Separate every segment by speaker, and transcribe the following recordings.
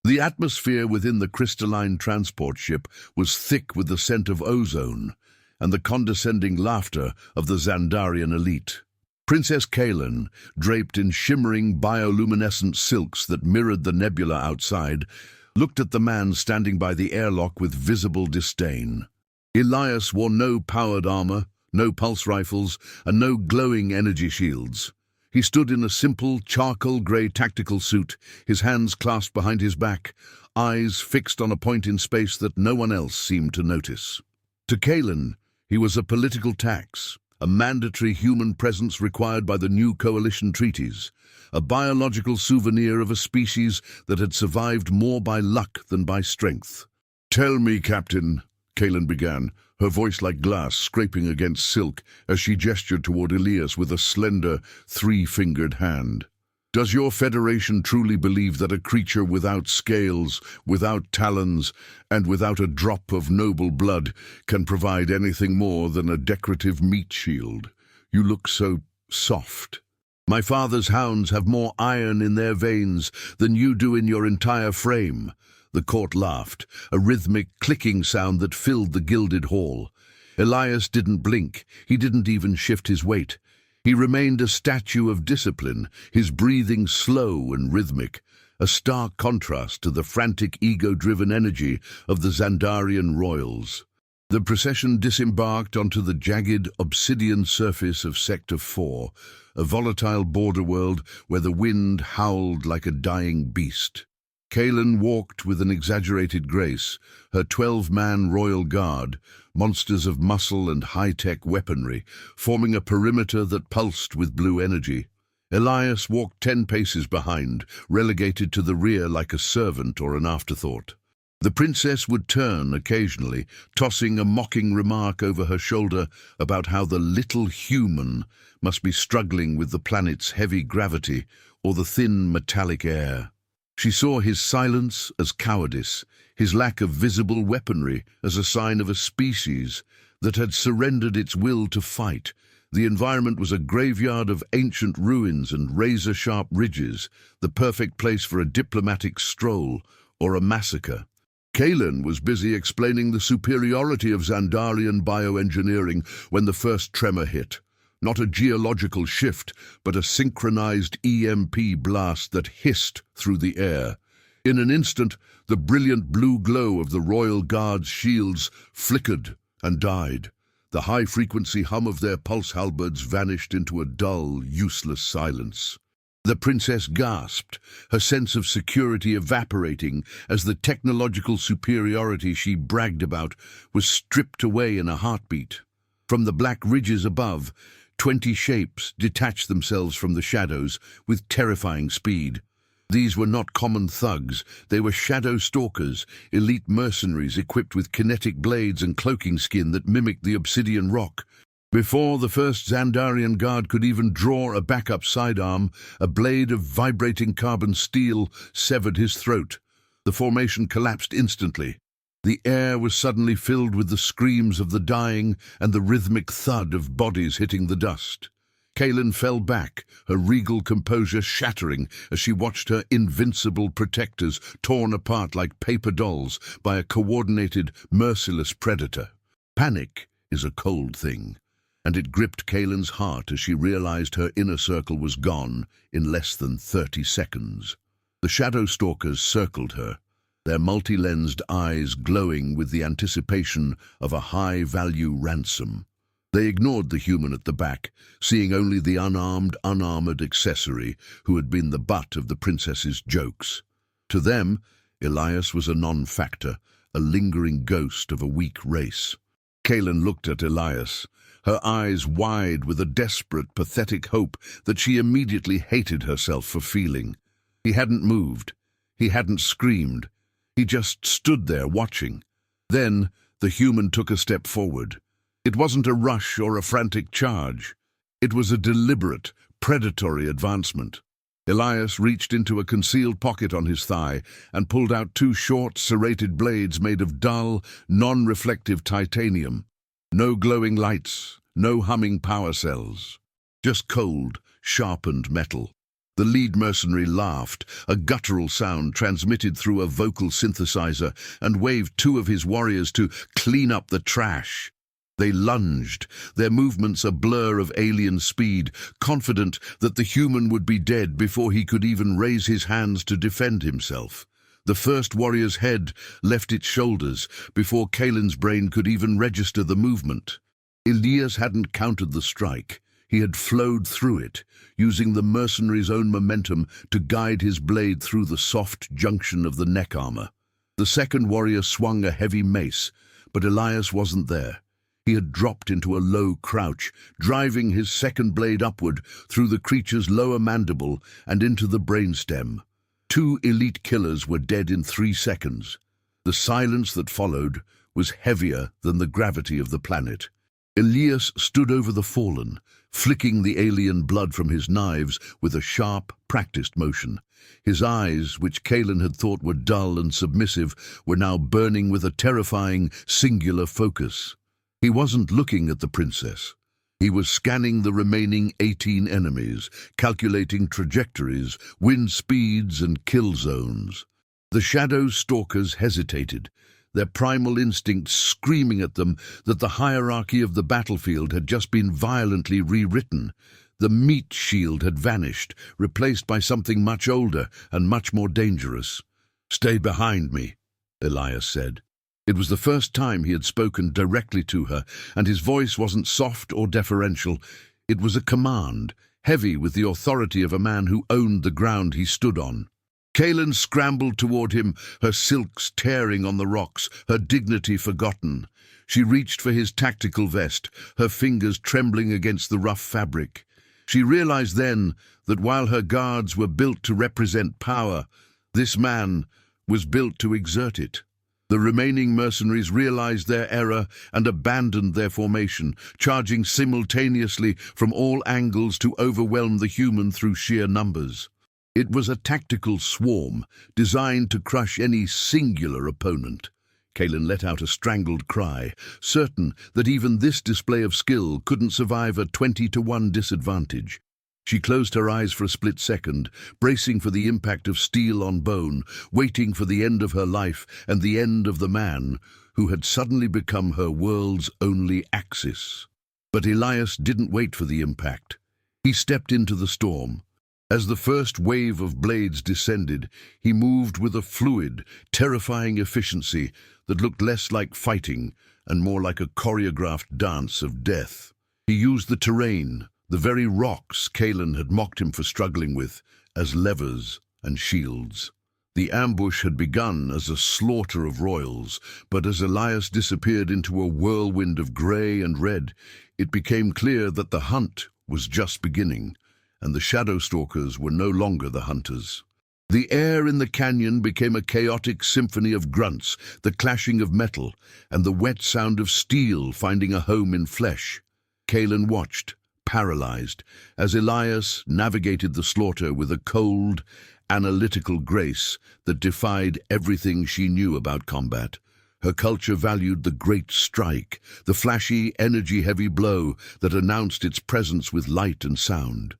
Speaker 1: The atmosphere within the crystalline transport ship was thick with the scent of ozone and the condescending laughter of the Xandarian elite. Princess Kaelin, draped in shimmering bioluminescent silks that mirrored the nebula outside, looked at the man standing by the airlock with visible disdain. Elias wore no powered armor, no pulse rifles, and no glowing energy shields. He stood in a simple, charcoal-grey tactical suit, his hands clasped behind his back, eyes fixed on a point in space that no one else seemed to notice. To Kaelin, he was a political tax, a mandatory human presence required by the new coalition treaties, a biological souvenir of a species that had survived more by luck than by strength. "Tell me, Captain," Kaelin began, her voice like glass scraping against silk as she gestured toward Elias with a slender, three-fingered hand. "Does your Federation truly believe that a creature without scales, without talons, and without a drop of noble blood can provide anything more than a decorative meat shield? You look so soft. My father's hounds have more iron in their veins than you do in your entire frame." The court laughed, a rhythmic clicking sound that filled the gilded hall. Elias didn't blink. He didn't even shift his weight. He remained a statue of discipline, his breathing slow and rhythmic, a stark contrast to the frantic ego-driven energy of the Xandarian royals. The procession disembarked onto the jagged obsidian surface of Sector 4, a volatile border world where the wind howled like a dying beast. Kaelin walked with an exaggerated grace, her 12-man royal guard, monsters of muscle and high-tech weaponry, forming a perimeter that pulsed with blue energy. Elias walked 10 paces behind, relegated to the rear like a servant or an afterthought. The princess would turn occasionally, tossing a mocking remark over her shoulder about how the little human must be struggling with the planet's heavy gravity or the thin metallic air. She saw his silence as cowardice, his lack of visible weaponry as a sign of a species that had surrendered its will to fight. The environment was a graveyard of ancient ruins and razor-sharp ridges, the perfect place for a diplomatic stroll or a massacre. Kaelin was busy explaining the superiority of Xandarian bioengineering when the first tremor hit. Not a geological shift, but a synchronized EMP blast that hissed through the air. In an instant, the brilliant blue glow of the Royal Guard's shields flickered and died. The high-frequency hum of their pulse halberds vanished into a dull, useless silence. The princess gasped, her sense of security evaporating as the technological superiority she bragged about was stripped away in a heartbeat. From the black ridges above, 20 shapes detached themselves from the shadows with terrifying speed. These were not common thugs. They were shadow stalkers, elite mercenaries equipped with kinetic blades and cloaking skin that mimicked the obsidian rock. Before the first Xandarian guard could even draw a backup sidearm, a blade of vibrating carbon steel severed his throat. The formation collapsed instantly. The air was suddenly filled with the screams of the dying and the rhythmic thud of bodies hitting the dust. Kaelin fell back, her regal composure shattering as she watched her invincible protectors torn apart like paper dolls by a coordinated, merciless predator. Panic is a cold thing, and it gripped Kaelin's heart as she realized her inner circle was gone in less than 30 seconds. The shadow stalkers circled her, their multi-lensed eyes glowing with the anticipation of a high-value ransom. They ignored the human at the back, seeing only the unarmed, unarmored accessory who had been the butt of the princess's jokes. To them, Elias was a non-factor, a lingering ghost of a weak race. Kaelin looked at Elias, her eyes wide with a desperate, pathetic hope that she immediately hated herself for feeling. He hadn't moved. He hadn't screamed. He just stood there watching. Then the human took a step forward. It wasn't a rush or a frantic charge. It was a deliberate, predatory advancement. Elias reached into a concealed pocket on his thigh and pulled out 2 short, serrated blades made of dull, non-reflective titanium. No glowing lights, no humming power cells. Just cold, sharpened metal. The lead mercenary laughed, a guttural sound transmitted through a vocal synthesizer, and waved two of his warriors to clean up the trash. They lunged, their movements a blur of alien speed, confident that the human would be dead before he could even raise his hands to defend himself. The first warrior's head left its shoulders before Kaelin's brain could even register the movement. Elias hadn't countered the strike. He had flowed through it, using the mercenary's own momentum to guide his blade through the soft junction of the neck armor. The second warrior swung a heavy mace, but Elias wasn't there. He had dropped into a low crouch, driving his second blade upward through the creature's lower mandible and into the brainstem. Two elite killers were dead in 3 seconds. The silence that followed was heavier than the gravity of the planet. Elias stood over the fallen, flicking the alien blood from his knives with a sharp, practiced motion. His eyes, which Kaelin had thought were dull and submissive, were now burning with a terrifying, singular focus. He wasn't looking at the princess. He was scanning the remaining 18 enemies, calculating trajectories, wind speeds, and kill zones. The shadow stalkers hesitated, their primal instincts screaming at them that the hierarchy of the battlefield had just been violently rewritten. The meat shield had vanished, replaced by something much older and much more dangerous. "Stay behind me," Elias said. It was the first time he had spoken directly to her, and his voice wasn't soft or deferential. It was a command, heavy with the authority of a man who owned the ground he stood on. Kaelin scrambled toward him, her silks tearing on the rocks, her dignity forgotten. She reached for his tactical vest, her fingers trembling against the rough fabric. She realized then that while her guards were built to represent power, this man was built to exert it. The remaining mercenaries realized their error and abandoned their formation, charging simultaneously from all angles to overwhelm the human through sheer numbers. It was a tactical swarm, designed to crush any singular opponent. Kaelin let out a strangled cry, certain that even this display of skill couldn't survive a 20-to-1 disadvantage. She closed her eyes for a split second, bracing for the impact of steel on bone, waiting for the end of her life and the end of the man who had suddenly become her world's only axis. But Elias didn't wait for the impact. He stepped into the storm. As the first wave of blades descended, he moved with a fluid, terrifying efficiency that looked less like fighting and more like a choreographed dance of death. He used the terrain, the very rocks Kaelin had mocked him for struggling with, as levers and shields. The ambush had begun as a slaughter of royals, but as Elias disappeared into a whirlwind of grey and red, it became clear that the hunt was just beginning, and the shadow stalkers were no longer the hunters. The air in the canyon became a chaotic symphony of grunts, the clashing of metal, and the wet sound of steel finding a home in flesh. Kaelin watched, paralyzed, as Elias navigated the slaughter with a cold, analytical grace that defied everything she knew about combat. Her culture valued the great strike, the flashy, energy-heavy blow that announced its presence with light and sound.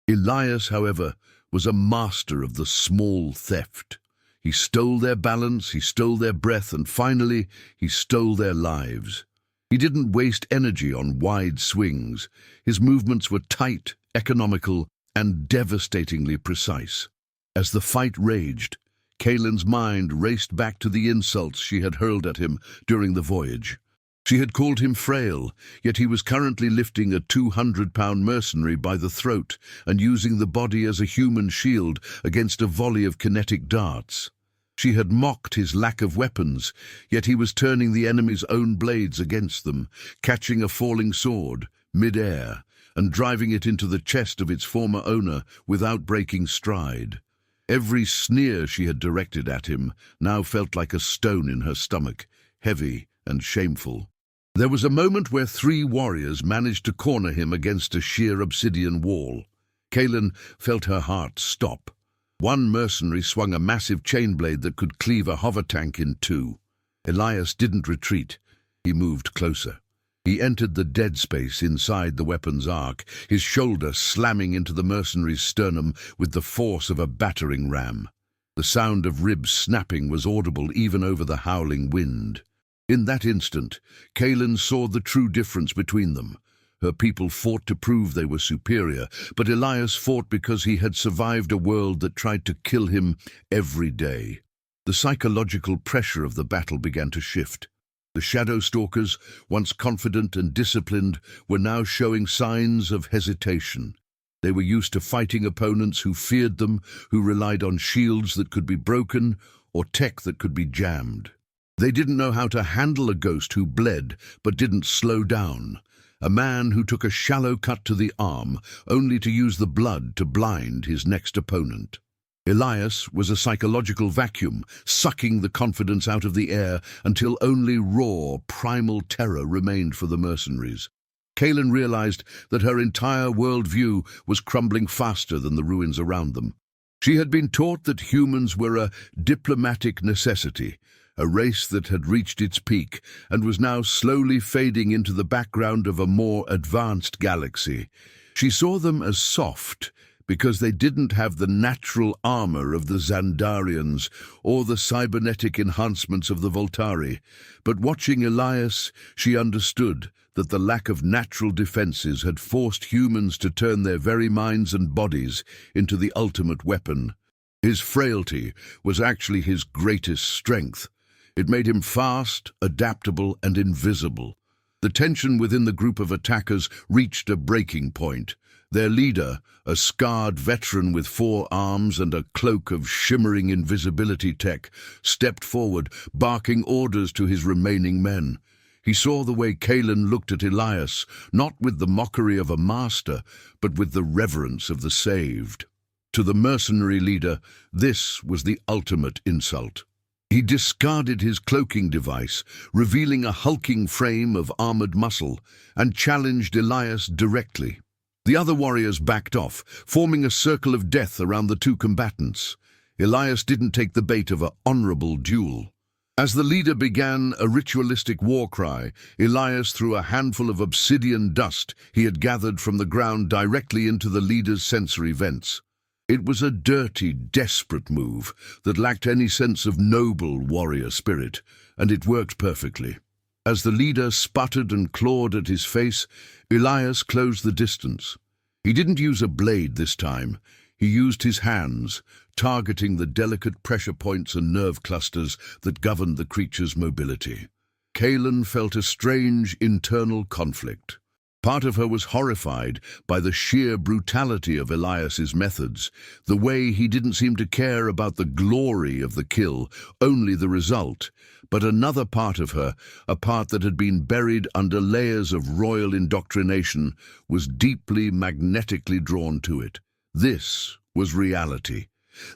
Speaker 1: Elias, however, was a master of the small theft. He stole their balance, he stole their breath, and finally, he stole their lives. He didn't waste energy on wide swings. His movements were tight, economical, and devastatingly precise. As the fight raged, Kaelin's mind raced back to the insults she had hurled at him during the voyage. She had called him frail, yet he was currently lifting a 200-pound mercenary by the throat and using the body as a human shield against a volley of kinetic darts. She had mocked his lack of weapons, yet he was turning the enemy's own blades against them, catching a falling sword, mid-air, and driving it into the chest of its former owner without breaking stride. Every sneer she had directed at him now felt like a stone in her stomach, heavy and shameful. There was a moment where 3 warriors managed to corner him against a sheer obsidian wall. Kaelin felt her heart stop. One mercenary swung a massive chain blade that could cleave a hover tank in 2. Elias didn't retreat. He moved closer. He entered the dead space inside the weapon's arc, his shoulder slamming into the mercenary's sternum with the force of a battering ram. The sound of ribs snapping was audible even over the howling wind. In that instant, Kaelin saw the true difference between them. Her people fought to prove they were superior, but Elias fought because he had survived a world that tried to kill him every day. The psychological pressure of the battle began to shift. The Shadow Stalkers, once confident and disciplined, were now showing signs of hesitation. They were used to fighting opponents who feared them, who relied on shields that could be broken or tech that could be jammed. They didn't know how to handle a ghost who bled but didn't slow down, a man who took a shallow cut to the arm only to use the blood to blind his next opponent. Elias was a psychological vacuum, sucking the confidence out of the air until only raw, primal terror remained for the mercenaries. Kaelin realized that her entire worldview was crumbling faster than the ruins around them. She had been taught that humans were a diplomatic necessity, a race that had reached its peak and was now slowly fading into the background of a more advanced galaxy. She saw them as soft, because they didn't have the natural armor of the Xandarians or the cybernetic enhancements of the Voltari. But watching Elias, she understood that the lack of natural defenses had forced humans to turn their very minds and bodies into the ultimate weapon. His frailty was actually his greatest strength. It made him fast, adaptable, and invisible. The tension within the group of attackers reached a breaking point. Their leader, a scarred veteran with 4 arms and a cloak of shimmering invisibility tech, stepped forward, barking orders to his remaining men. He saw the way Kaelin looked at Elias, not with the mockery of a master, but with the reverence of the saved. To the mercenary leader, this was the ultimate insult. He discarded his cloaking device, revealing a hulking frame of armored muscle, and challenged Elias directly. The other warriors backed off, forming a circle of death around the 2 combatants. Elias didn't take the bait of an honorable duel. As the leader began a ritualistic war cry, Elias threw a handful of obsidian dust he had gathered from the ground directly into the leader's sensory vents. It was a dirty, desperate move that lacked any sense of noble warrior spirit, and it worked perfectly. As the leader sputtered and clawed at his face, Elias closed the distance. He didn't use a blade this time. He used his hands, targeting the delicate pressure points and nerve clusters that governed the creature's mobility. Kaelin felt a strange internal conflict. Part of her was horrified by the sheer brutality of Elias's methods, the way he didn't seem to care about the glory of the kill, only the result. But another part of her, a part that had been buried under layers of royal indoctrination, was deeply magnetically drawn to it. This was reality.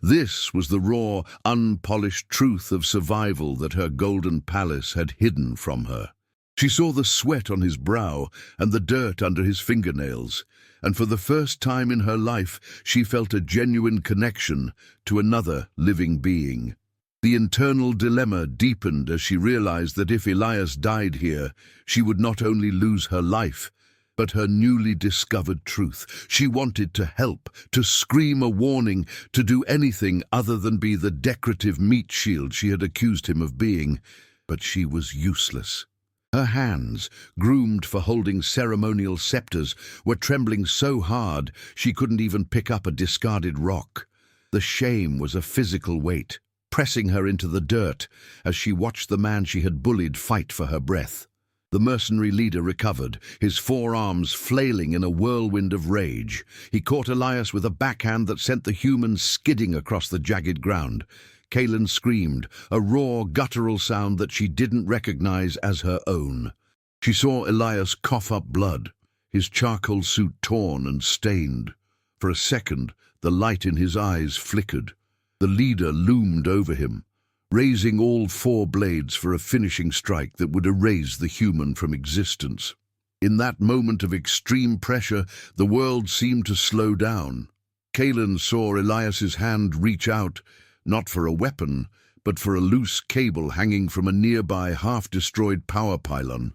Speaker 1: This was the raw, unpolished truth of survival that her golden palace had hidden from her. She saw the sweat on his brow and the dirt under his fingernails, and for the first time in her life she felt a genuine connection to another living being. The internal dilemma deepened as she realized that if Elias died here, she would not only lose her life, but her newly discovered truth. She wanted to help, to scream a warning, to do anything other than be the decorative meat shield she had accused him of being, but she was useless. Her hands, groomed for holding ceremonial scepters, were trembling so hard she couldn't even pick up a discarded rock. The shame was a physical weight, pressing her into the dirt as she watched the man she had bullied fight for her breath. The mercenary leader recovered, his 4 arms flailing in a whirlwind of rage. He caught Elias with a backhand that sent the human skidding across the jagged ground. Kaelin screamed, a raw, guttural sound that she didn't recognize as her own. She saw Elias cough up blood, his charcoal suit torn and stained. For a second, the light in his eyes flickered. The leader loomed over him, raising all 4 blades for a finishing strike that would erase the human from existence. In that moment of extreme pressure, the world seemed to slow down. Kaelin saw Elias's hand reach out, not for a weapon, but for a loose cable hanging from a nearby half-destroyed power pylon.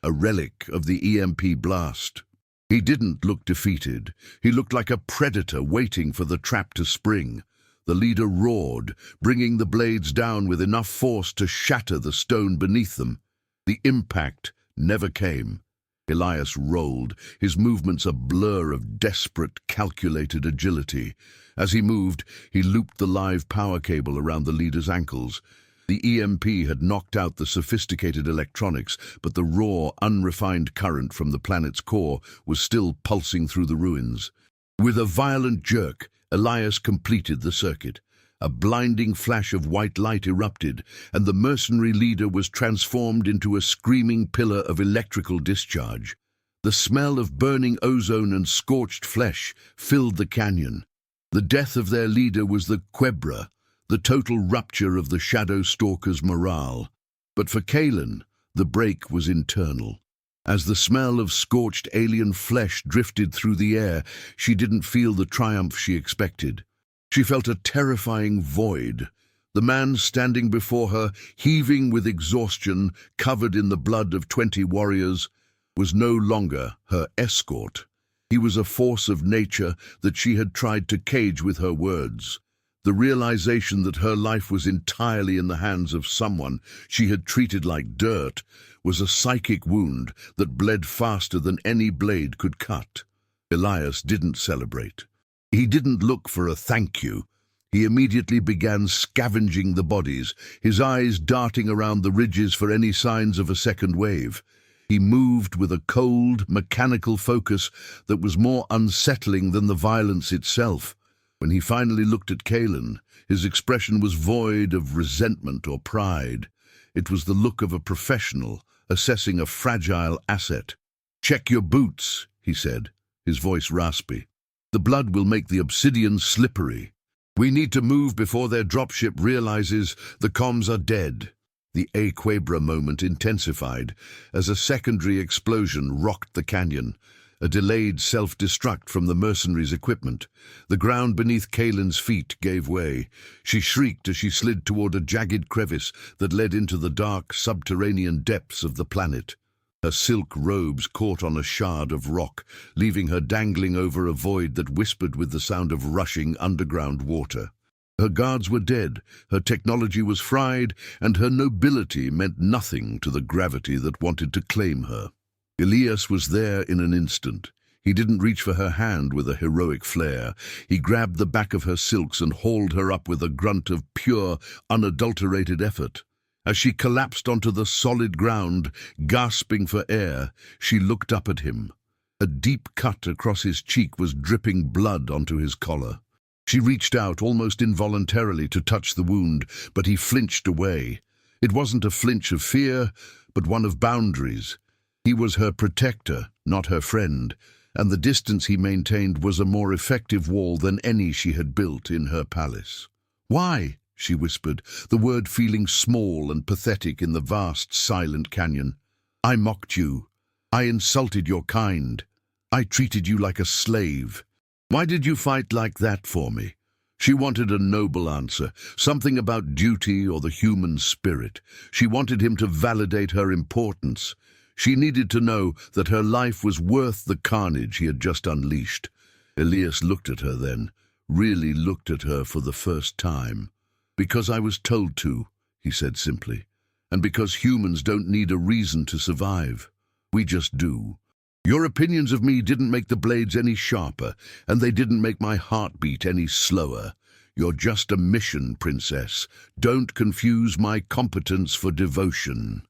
Speaker 1: a relic of the EMP blast. He didn't look defeated. He looked like a predator waiting for the trap to spring. The leader roared, bringing the blades down with enough force to shatter the stone beneath them. The impact never came. Elias rolled, his movements a blur of desperate, calculated agility. As he moved, he looped the live power cable around the leader's ankles. The EMP had knocked out the sophisticated electronics, but the raw, unrefined current from the planet's core was still pulsing through the ruins. With a violent jerk, Elias completed the circuit. A blinding flash of white light erupted, and the mercenary leader was transformed into a screaming pillar of electrical discharge. The smell of burning ozone and scorched flesh filled the canyon. The death of their leader was the Quebra, the total rupture of the Shadow Stalker's morale. But for Kalen, the break was internal. As the smell of scorched alien flesh drifted through the air, she didn't feel the triumph she expected. She felt a terrifying void. The man standing before her, heaving with exhaustion, covered in the blood of 20 warriors, was no longer her escort. He was a force of nature that she had tried to cage with her words. The realization that her life was entirely in the hands of someone she had treated like dirt was a psychic wound that bled faster than any blade could cut. Elias didn't celebrate. He didn't look for a thank you. He immediately began scavenging the bodies, his eyes darting around the ridges for any signs of a second wave. He moved with a cold, mechanical focus that was more unsettling than the violence itself. When he finally looked at Kalen, his expression was void of resentment or pride. It was the look of a professional assessing a fragile asset. "Check your boots," he said, his voice raspy. "The blood will make the obsidian slippery. We need to move before their dropship realizes the comms are dead." The Quebra moment intensified as a secondary explosion rocked the canyon, a delayed self-destruct from the mercenaries' equipment. The ground beneath Kalen's feet gave way. She shrieked as she slid toward a jagged crevice that led into the dark, subterranean depths of the planet. Her silk robes caught on a shard of rock, leaving her dangling over a void that whispered with the sound of rushing underground water. Her guards were dead, her technology was fried, and her nobility meant nothing to the gravity that wanted to claim her. Elias was there in an instant. He didn't reach for her hand with a heroic flair. He grabbed the back of her silks and hauled her up with a grunt of pure, unadulterated effort. As she collapsed onto the solid ground, gasping for air, she looked up at him. A deep cut across his cheek was dripping blood onto his collar. She reached out almost involuntarily to touch the wound, but he flinched away. It wasn't a flinch of fear, but one of boundaries. He was her protector, not her friend, and the distance he maintained was a more effective wall than any she had built in her palace. "Why?" she whispered, the word feeling small and pathetic in the vast, silent canyon. "I mocked you. I insulted your kind. I treated you like a slave. Why did you fight like that for me?" She wanted a noble answer, something about duty or the human spirit. She wanted him to validate her importance. She needed to know that her life was worth the carnage he had just unleashed. Elias looked at her then, really looked at her for the first time. "Because I was told to," he said simply, "and because humans don't need a reason to survive. We just do. Your opinions of me didn't make the blades any sharper, and they didn't make my heartbeat any slower. You're just a mission, princess. Don't confuse my competence for devotion."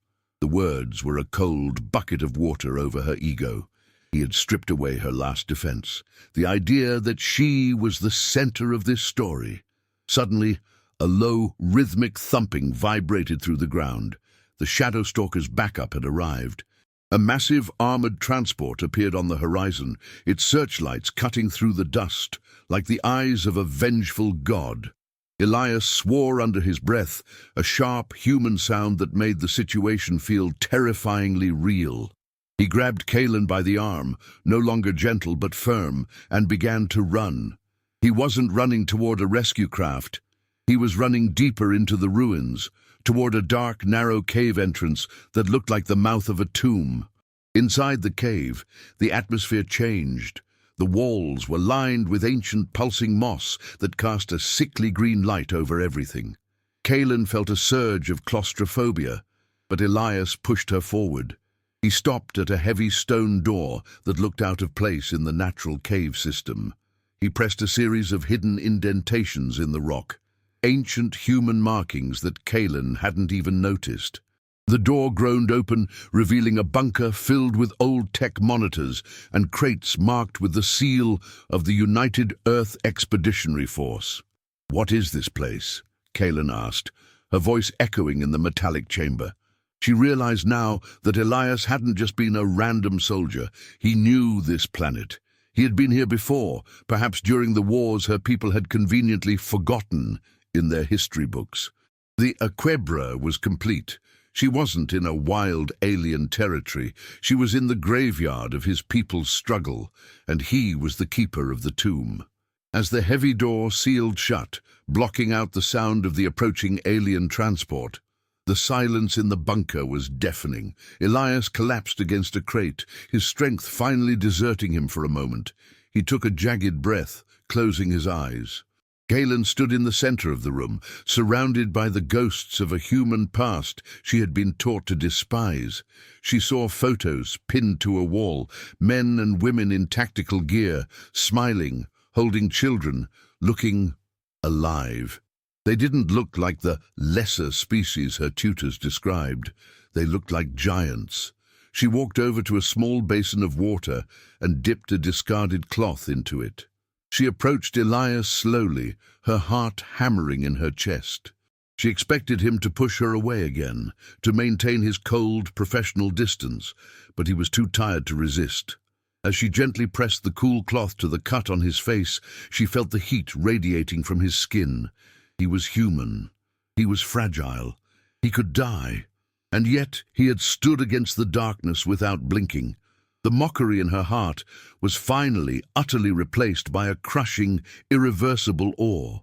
Speaker 1: The words were a cold bucket of water over her ego. He had stripped away her last defense, the idea that she was the center of this story. Suddenly, a low, rhythmic thumping vibrated through the ground. The Shadow Stalker's backup had arrived. A massive armored transport appeared on the horizon, its searchlights cutting through the dust like the eyes of a vengeful god. Elias swore under his breath, a sharp human sound that made the situation feel terrifyingly real. He grabbed Kalen by the arm, no longer gentle but firm, and began to run. He wasn't running toward a rescue craft. He was running deeper into the ruins, toward a dark, narrow cave entrance that looked like the mouth of a tomb. Inside the cave, the atmosphere changed. The walls were lined with ancient pulsing moss that cast a sickly green light over everything. Kaelin felt a surge of claustrophobia, but Elias pushed her forward. He stopped at a heavy stone door that looked out of place in the natural cave system. He pressed a series of hidden indentations in the rock, ancient human markings that Kaelin hadn't even noticed. The door groaned open, revealing a bunker filled with old tech monitors and crates marked with the seal of the United Earth Expeditionary Force. "What is this place?" Kaelin asked, her voice echoing in the metallic chamber. She realized now that Elias hadn't just been a random soldier. He knew this planet. He had been here before, perhaps during the wars her people had conveniently forgotten in their history books. The Aquebra was complete. She wasn't in a wild alien territory. She was in the graveyard of his people's struggle, and he was the keeper of the tomb. As the heavy door sealed shut, blocking out the sound of the approaching alien transport, the silence in the bunker was deafening. Elias collapsed against a crate, his strength finally deserting him for a moment. He took a jagged breath, closing his eyes. Kaelin stood in the center of the room, surrounded by the ghosts of a human past she had been taught to despise. She saw photos pinned to a wall, men and women in tactical gear, smiling, holding children, looking alive. They didn't look like the lesser species her tutors described. They looked like giants. She walked over to a small basin of water and dipped a discarded cloth into it. She approached Elias slowly, her heart hammering in her chest. She expected him to push her away again, to maintain his cold, professional distance, but he was too tired to resist. As she gently pressed the cool cloth to the cut on his face, she felt the heat radiating from his skin. He was human. He was fragile. He could die. And yet he had stood against the darkness without blinking. The mockery in her heart was finally, utterly replaced by a crushing, irreversible awe.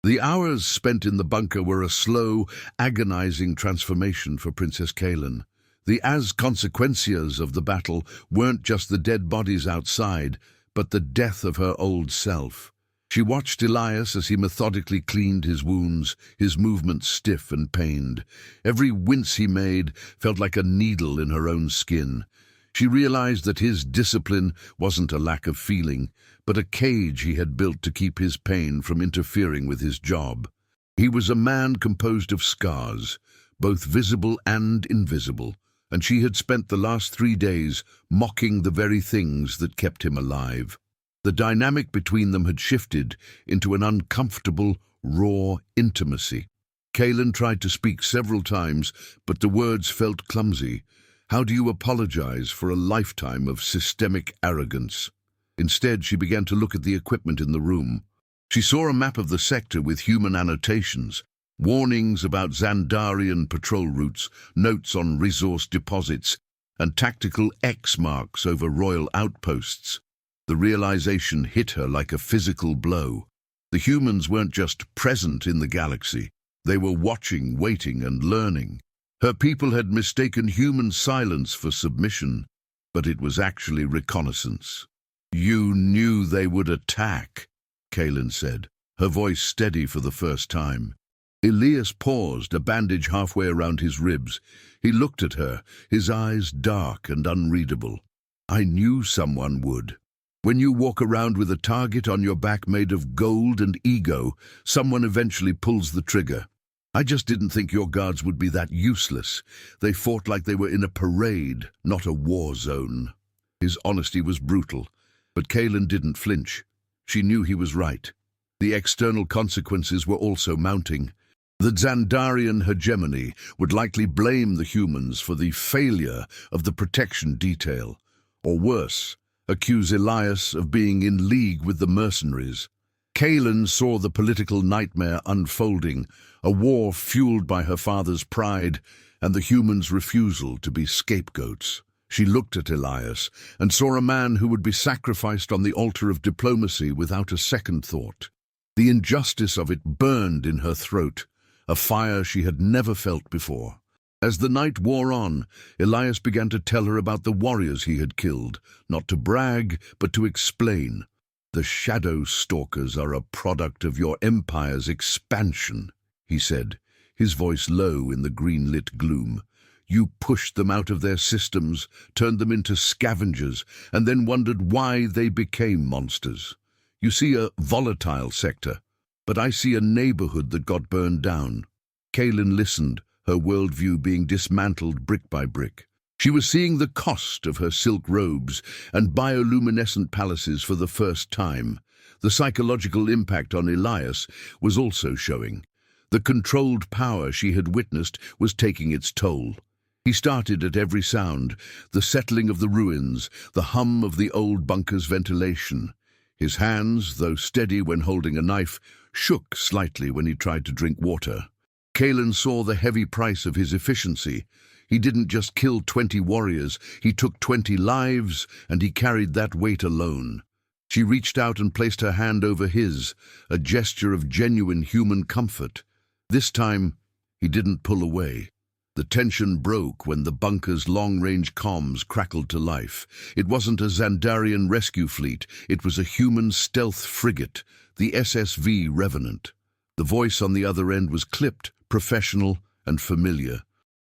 Speaker 1: The hours spent in the bunker were a slow, agonizing transformation for Princess Kaelin. The consequences of the battle weren't just the dead bodies outside, but the death of her old self. She watched Elias as he methodically cleaned his wounds, his movements stiff and pained. Every wince he made felt like a needle in her own skin. She realized that his discipline wasn't a lack of feeling, but a cage he had built to keep his pain from interfering with his job. He was a man composed of scars, both visible and invisible, and she had spent the last 3 days mocking the very things that kept him alive. The dynamic between them had shifted into an uncomfortable, raw intimacy. Kaelin tried to speak several times, but the words felt clumsy. How do you apologize for a lifetime of systemic arrogance? Instead, she began to look at the equipment in the room. She saw a map of the sector with human annotations, warnings about Xandarian patrol routes, notes on resource deposits, and tactical X marks over royal outposts. The realization hit her like a physical blow. The humans weren't just present in the galaxy. They were watching, waiting, and learning. Her people had mistaken human silence for submission, but it was actually reconnaissance. "You knew they would attack," Kaelin said, her voice steady for the first time. Elias paused, a bandage halfway around his ribs. He looked at her, his eyes dark and unreadable. "I knew someone would. When you walk around with a target on your back made of gold and ego, someone eventually pulls the trigger. I just didn't think your guards would be that useless. They fought like they were in a parade, not a war zone." His honesty was brutal, but Kaelin didn't flinch. She knew he was right. The external consequences were also mounting. The Xandarian hegemony would likely blame the humans for the failure of the protection detail, or worse, accuse Elias of being in league with the mercenaries. Kaelin saw the political nightmare unfolding, a war fueled by her father's pride and the humans' refusal to be scapegoats. She looked at Elias and saw a man who would be sacrificed on the altar of diplomacy without a second thought. The injustice of it burned in her throat, a fire she had never felt before. As the night wore on, Elias began to tell her about the warriors he had killed, not to brag, but to explain. "The shadow stalkers are a product of your empire's expansion," he said, his voice low in the green-lit gloom. "You pushed them out of their systems, turned them into scavengers, and then wondered why they became monsters. You see a volatile sector, but I see a neighborhood that got burned down." Kaelin listened, her worldview being dismantled brick by brick. She was seeing the cost of her silk robes and bioluminescent palaces for the first time. The psychological impact on Elias was also showing. The controlled power she had witnessed was taking its toll. He started at every sound, the settling of the ruins, the hum of the old bunker's ventilation. His hands, though steady when holding a knife, shook slightly when he tried to drink water. Kaelin saw the heavy price of his efficiency. He didn't just kill 20 warriors, he took 20 lives, and he carried that weight alone. She reached out and placed her hand over his, a gesture of genuine human comfort. This time, he didn't pull away. The tension broke when the bunker's long-range comms crackled to life. It wasn't a Xandarian rescue fleet, it was a human stealth frigate, the SSV Revenant. The voice on the other end was clipped, professional, and familiar.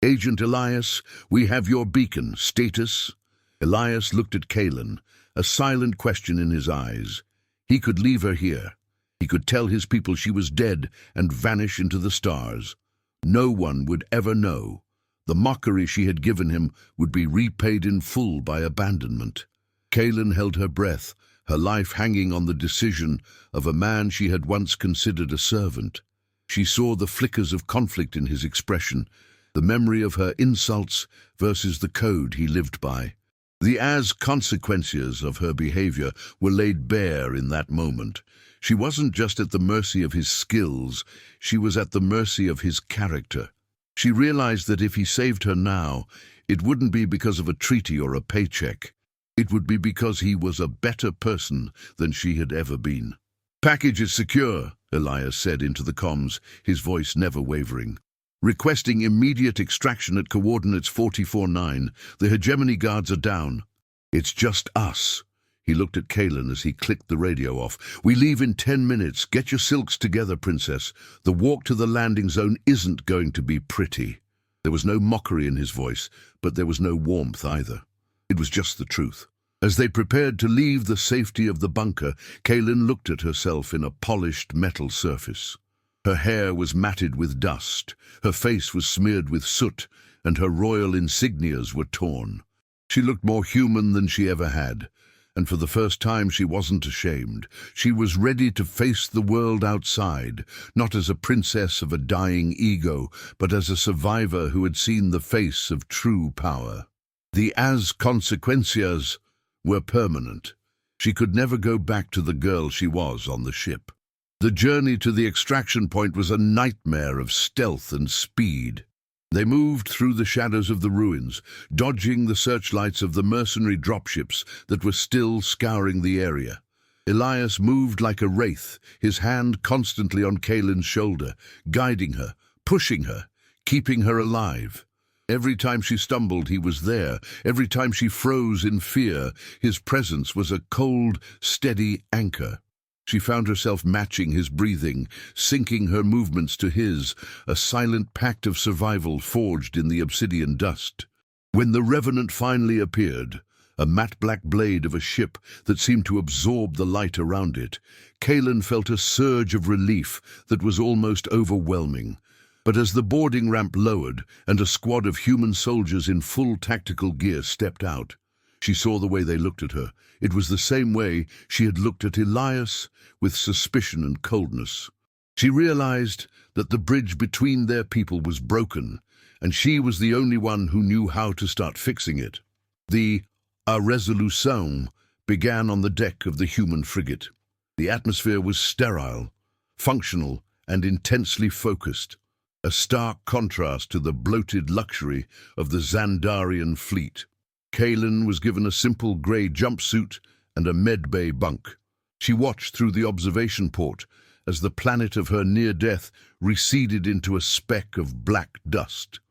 Speaker 1: "Agent Elias, we have your beacon. Status?" Elias looked at Kaelin, a silent question in his eyes. He could leave her here. He could tell his people she was dead and vanish into the stars. No one would ever know. The mockery she had given him would be repaid in full by abandonment. Kaelin held her breath, her life hanging on the decision of a man she had once considered a servant. She saw the flickers of conflict in his expression, the memory of her insults versus the code he lived by. The consequences of her behavior were laid bare in that moment. She wasn't just at the mercy of his skills, she was at the mercy of his character. She realized that if he saved her now, it wouldn't be because of a treaty or a paycheck. It would be because he was a better person than she had ever been. "Package is secure," Elias said into the comms, his voice never wavering. "Requesting immediate extraction at coordinates 44-9. The hegemony guards are down." "It's just us." He looked at Kaelin as he clicked the radio off. "We leave in 10 minutes. Get your silks together, Princess. The walk to the landing zone isn't going to be pretty." There was no mockery in his voice, but there was no warmth either. It was just the truth. As they prepared to leave the safety of the bunker, Kaelin looked at herself in a polished metal surface. Her hair was matted with dust, her face was smeared with soot, and her royal insignias were torn. She looked more human than she ever had, and for the first time she wasn't ashamed. She was ready to face the world outside, not as a princess of a dying ego, but as a survivor who had seen the face of true power. The consequences were permanent. She could never go back to the girl she was on the ship. The journey to the extraction point was a nightmare of stealth and speed. They moved through the shadows of the ruins, dodging the searchlights of the mercenary dropships that were still scouring the area. Elias moved like a wraith, his hand constantly on Kaelin's shoulder, guiding her, pushing her, keeping her alive. Every time she stumbled, he was there. Every time she froze in fear, his presence was a cold, steady anchor. She found herself matching his breathing, syncing her movements to his, a silent pact of survival forged in the obsidian dust. When the Revenant finally appeared, a matte black blade of a ship that seemed to absorb the light around it, Kaelin felt a surge of relief that was almost overwhelming. But as the boarding ramp lowered and a squad of human soldiers in full tactical gear stepped out, she saw the way they looked at her. It was the same way she had looked at Elias, with suspicion and coldness. She realized that the bridge between their people was broken, and she was the only one who knew how to start fixing it. The resolution began on the deck of the human frigate. The atmosphere was sterile, functional, and intensely focused, a stark contrast to the bloated luxury of the Xandarian fleet. Kaelin was given a simple grey jumpsuit and a medbay bunk. She watched through the observation port as the planet of her near-death receded into a speck of black dust.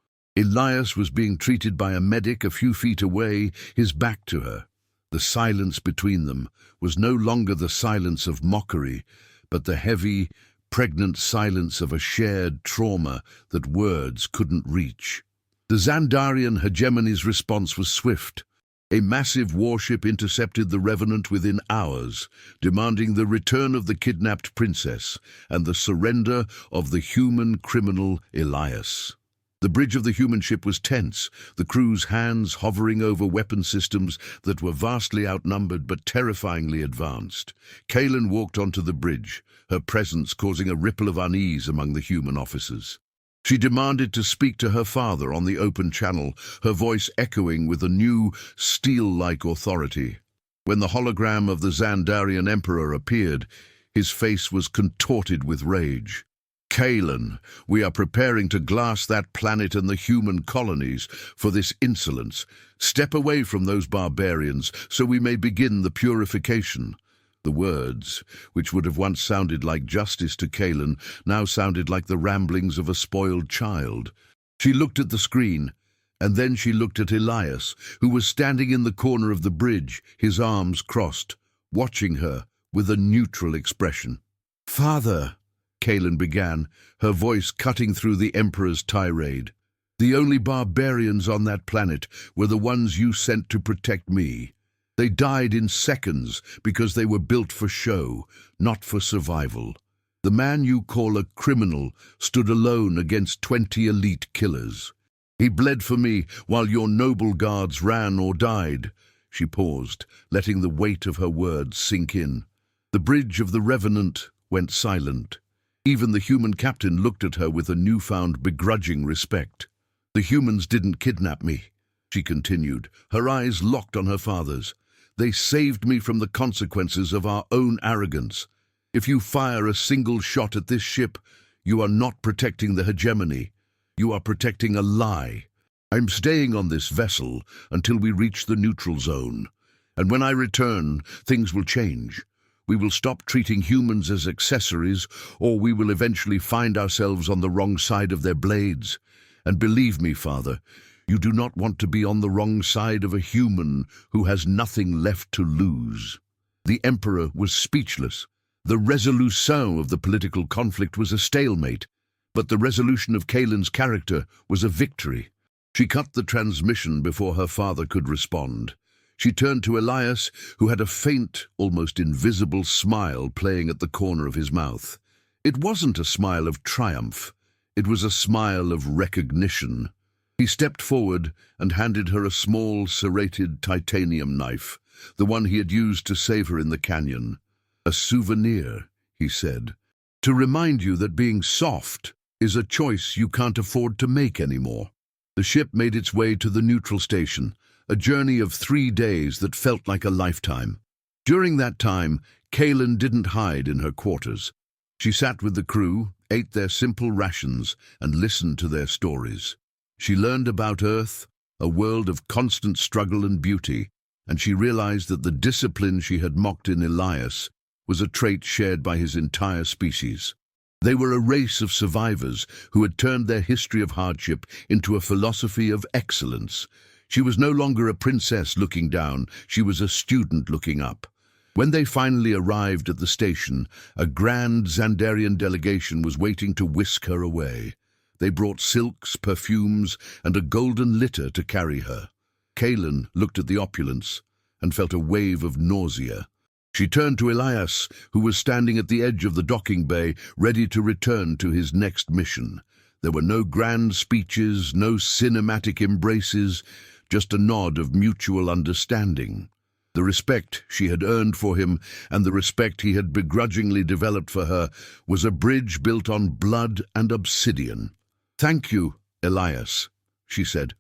Speaker 1: Elias was being treated by a medic a few feet away, his back to her. The silence between them was no longer the silence of mockery, but the heavy, pregnant silence of a shared trauma that words couldn't reach. The Xandarian hegemony's response was swift. A massive warship intercepted the Revenant within hours, demanding the return of the kidnapped princess and the surrender of the human criminal Elias. The bridge of the human ship was tense, the crew's hands hovering over weapon systems that were vastly outnumbered but terrifyingly advanced. Kaelin walked onto the bridge, her presence causing a ripple of unease among the human officers. She demanded to speak to her father on the open channel, her voice echoing with a new, steel-like authority. When the hologram of the Xandarian Emperor appeared, his face was contorted with rage. "Kaelin, we are preparing to glass that planet and the human colonies for this insolence. Step away from those barbarians so we may begin the purification." The words, which would have once sounded like justice to Kaelin, now sounded like the ramblings of a spoiled child. She looked at the screen, and then she looked at Elias, who was standing in the corner of the bridge, his arms crossed, watching her with a neutral expression. "Father," Kaelin began, her voice cutting through the Emperor's tirade, "the only barbarians on that planet were the ones you sent to protect me. They died in seconds because they were built for show, not for survival. The man you call a criminal stood alone against 20 elite killers. He bled for me while your noble guards ran or died." She paused, letting the weight of her words sink in. The bridge of the Revenant went silent. Even the human captain looked at her with a newfound begrudging respect. "The humans didn't kidnap me," she continued, her eyes locked on her father's. "They saved me from the consequences of our own arrogance. If you fire a single shot at this ship, you are not protecting the hegemony. You are protecting a lie. I'm staying on this vessel until we reach the neutral zone. And when I return, things will change. We will stop treating humans as accessories, or we will eventually find ourselves on the wrong side of their blades. And believe me, Father, you do not want to be on the wrong side of a human who has nothing left to lose." The Emperor was speechless. The resolution of the political conflict was a stalemate, but the resolution of Kaelin's character was a victory. She cut the transmission before her father could respond. She turned to Elias, who had a faint, almost invisible smile playing at the corner of his mouth. It wasn't a smile of triumph. It was a smile of recognition. He stepped forward and handed her a small, serrated titanium knife, the one he had used to save her in the canyon. "A souvenir," he said, "to remind you that being soft is a choice you can't afford to make anymore." The ship made its way to the neutral station, a journey of 3 days that felt like a lifetime. During that time, Kaelin didn't hide in her quarters. She sat with the crew, ate their simple rations, and listened to their stories. She learned about Earth, a world of constant struggle and beauty, and she realized that the discipline she had mocked in Elias was a trait shared by his entire species. They were a race of survivors who had turned their history of hardship into a philosophy of excellence. She was no longer a princess looking down, she was a student looking up. When they finally arrived at the station, a grand Xandarian delegation was waiting to whisk her away. They brought silks, perfumes, and a golden litter to carry her. Kaelin looked at the opulence and felt a wave of nausea. She turned to Elias, who was standing at the edge of the docking bay, ready to return to his next mission. There were no grand speeches, no cinematic embraces, just a nod of mutual understanding. The respect she had earned for him and the respect he had begrudgingly developed for her was a bridge built on blood and obsidian. "Thank you, Elias," she said,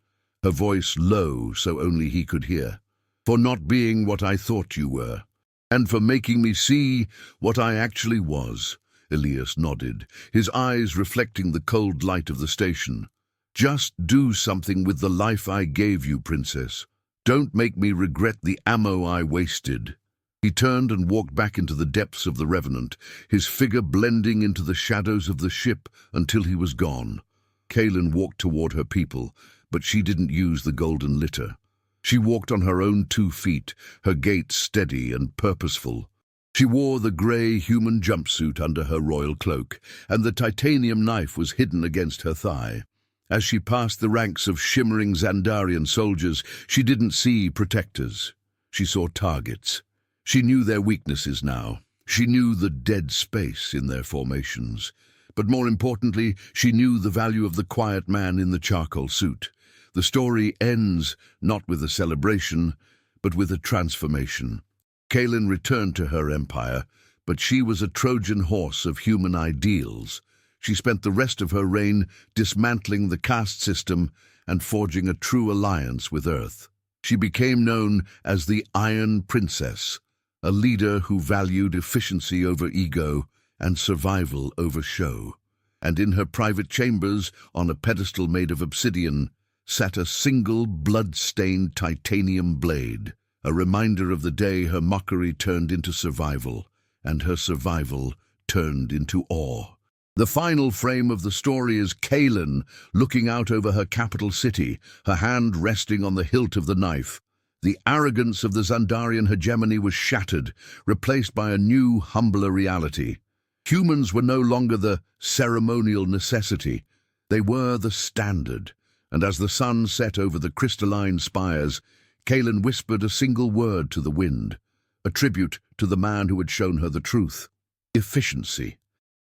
Speaker 1: her voice low so only he could hear, "for not being what I thought you were, and for making me see what I actually was." Elias nodded, his eyes reflecting the cold light of the station. "Just do something with the life I gave you, Princess. Don't make me regret the ammo I wasted." He turned and walked back into the depths of the Revenant, his figure blending into the shadows of the ship until he was gone. Kaelin walked toward her people, but she didn't use the golden litter. She walked on her own 2 feet, her gait steady and purposeful. She wore the grey human jumpsuit under her royal cloak, and the titanium knife was hidden against her thigh. As she passed the ranks of shimmering Zandarian soldiers, she didn't see protectors. She saw targets. She knew their weaknesses now. She knew the dead space in their formations. But more importantly, she knew the value of the quiet man in the charcoal suit. The story ends not with a celebration, but with a transformation. Kaelin returned to her empire, but she was a Trojan horse of human ideals. She spent the rest of her reign dismantling the caste system and forging a true alliance with Earth. She became known as the Iron Princess, a leader who valued efficiency over ego and survival over show. And in her private chambers, on a pedestal made of obsidian, sat a single blood-stained titanium blade, a reminder of the day her mockery turned into survival, and her survival turned into awe. The final frame of the story is Kaelin looking out over her capital city, her hand resting on the hilt of the knife. The arrogance of the Zandarian hegemony was shattered, replaced by a new, humbler reality. Humans were no longer the ceremonial necessity. They were the standard. And as the sun set over the crystalline spires, Kaelin whispered a single word to the wind, a tribute to the man who had shown her the truth: efficiency.